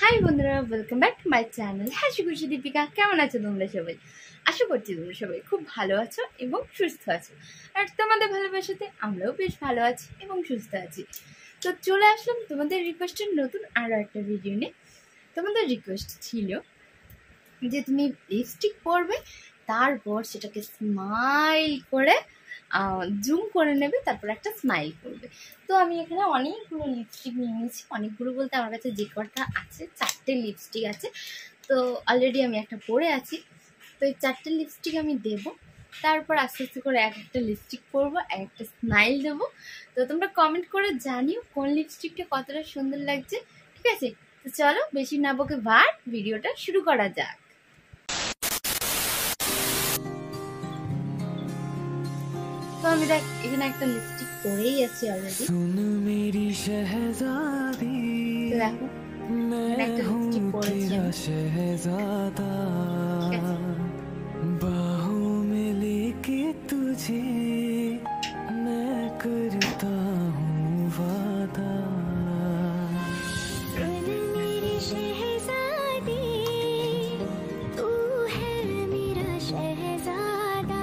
High বন্ধুরা, welcome back to my channel হাসি খুশি দীপিকা। কেমন আছো তোমরা সবাই? আশা করছি তোমরা সবাই খুব ভালো আছো এবং সুস্থ আছো, আর তোমাদের ভালোবাসাতে আমরাও বেশ ভালো আছি এবং সুস্থ আছি। তো চলে আসলাম তোমাদের রিকোয়েস্টের নতুন আরও একটা ভিডিও নিয়ে। তোমাদের রিকোয়েস্ট ছিল যে তুমি লিপস্টিক পরবে, তারপর সেটাকে স্মাইল করে জুম করে নেবে, তারপর একটা স্মাইল করবে। তো আমি এখানে অনেকগুলো লিপস্টিক নিয়ে নিয়েছি। অনেকগুলো বলতে আমার কাছে যে কটা আছে, 4টে লিপস্টিক আছে। তো অলরেডি আমি একটা পরে আছি। তো এই 4টে লিপস্টিক আমি দেবো, তারপর আস্তে আস্তে করে এক একটা লিপস্টিক পরবো, এক একটা স্মাইল দেবো। তো তোমরা কমেন্ট করে জানিও কোন লিপস্টিকটা কতটা সুন্দর লাগছে, ঠিক আছে? তো চলো বেশি না বকে ভিডিওটা শুরু করা যাক। তো আমি দেখ এখানে একটা লিপস্টিক পরেই আছি অলরেডি। তো দেখো একটা লিপস্টিক পরেছি बाहों में लेके तुझे मैं करता हूँ वादा। मेरी शहज़ादी तू है मेरा शहज़ादा।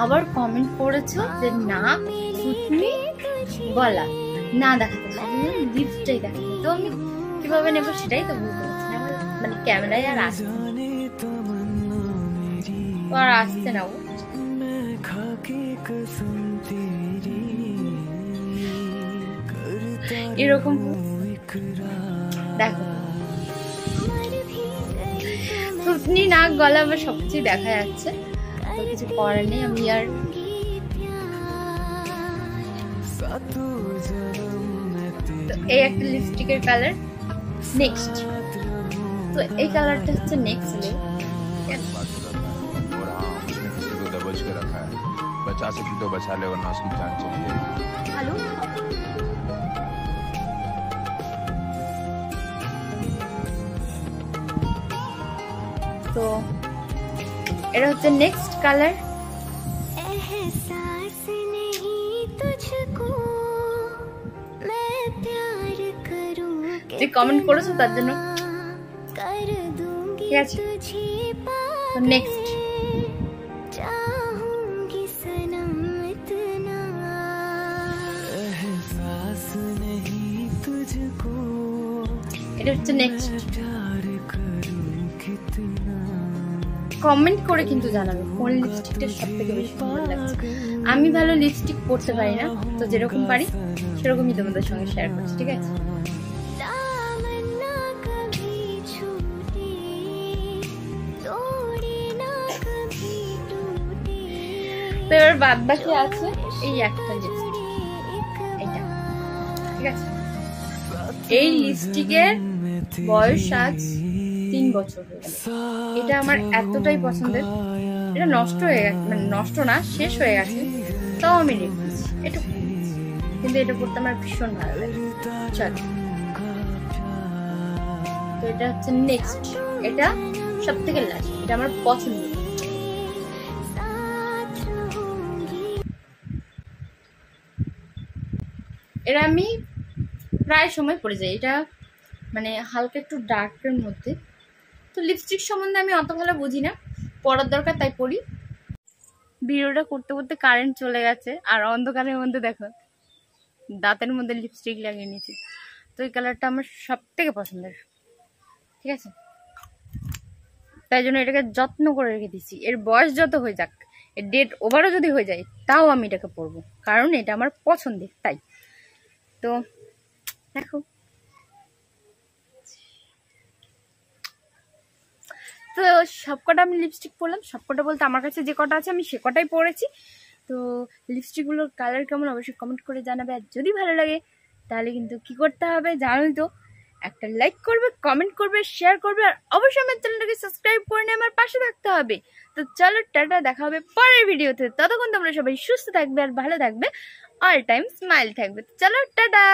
আবার কমেন্ট করেছো যে না থুতনি গলা না দেখাতে, লিপসটাই দেখাতে। তো আমি কিভাবে নেবো সেটাই তো বুঝতে পারছি না। আমার মানে ক্যামেরায় আর আসছে না ও। এরকম দেখো থুতনি নাক গলা আমার সবকিছু দেখা যাচ্ছে। তো কিছু করার নেই, আমি আর এই একটা লিপস্টিকের কালার নেক্সট। তো এই কালারটা হচ্ছে নেক্সট। दबोच के रखा है, बचा सकी तो बचा ले वरना उसकी जान चली जाएगी। हेलो तो এটা হচ্ছে নেক্সট কালার। एहसास नहीं तुझको मैं प्यार करूं যে কমেন্ট করেছো তার জন্য कर दूंगी ঠিক আছে। তো নেক্সট चाहूंगी सनम इतना एहसास नहीं तुझको এটা হচ্ছে নেক্সট। प्यार करूं कितना। কমেন্ট করে কিন্তু জানাবে কোন লিপস্টিকটা সবথেকে বেশি সুন্দর লাগছে। আমি ভালো লিপস্টিক পরতে পারি না, তো যেরকম পারি সেরকমই তোমাদের সঙ্গে শেয়ার করছি, ঠিক আছে? তো এবার বাদ বাকি আছে এই একটা লিপস্টিক, এইটা, ঠিক আছে? এই লিপস্টিকের বয়স আজ 3 বছর হয়ে গেল। এটা আমার এতটাই পছন্দের, এটা নষ্ট হয়ে গেছে, মানে নষ্ট না, শেষ হয়ে গেছে, তাও আমি রেখেছি এটা, কিন্তু এটা পড়তে আমার ভীষণ ভালো লাগে। চল, তো এটা হচ্ছে নেক্সট, এটা সব থেকে লাস্ট, এটা আমার পছন্দ। এটা আমি প্রায় সময় পরে যাই, এটা মানে হালকা একটু ডার্কের মধ্যে। তো লিপস্টিক সম্বন্ধে আমি অত ভালো বুঝি না, পরার দরকার তাই পরি। ভিডিওটা করতে করতে কারেন্ট চলে গেছে, আর অন্ধকারের মধ্যে দেখো দাঁতের মধ্যে লিপস্টিক লাগিয়ে নিয়েছি। তো এই কালারটা আমার সব থেকে পছন্দের, ঠিক আছে? তাই জন্য এটাকে যত্ন করে রেখে দিচ্ছি। এর বয়স যত হয়ে যাক, এর ডেট ওভারও যদি হয়ে যায়, তাও আমি এটাকে পরবো, কারণ এটা আমার পছন্দের। তাই তো দেখো, তো সবকটা আমি লিপস্টিক পরলাম। সবকটা বলতে আমার কাছে যে কটা আছে আমি সে কটাই পরেছি। তো লিপস্টিকগুলোর কালার কেমন অবশ্যই কমেন্ট করে জানাবে। আর যদি ভালো লাগে তাহলে কিন্তু কি করতে হবে জানোই তো, একটা লাইক করবে, কমেন্ট করবে, শেয়ার করবে, আর অবশ্যই আমার চ্যানেলটাকে সাবস্ক্রাইব করে নিয়ে আমার পাশে থাকতে হবে। তো চলো টাটা, দেখা হবে পরের ভিডিওতে। ততক্ষণ তোমরা সবাই সুস্থ থাকবে আর ভালো থাকবে, অল টাইম স্মাইল থাকবে। চলো টাটা।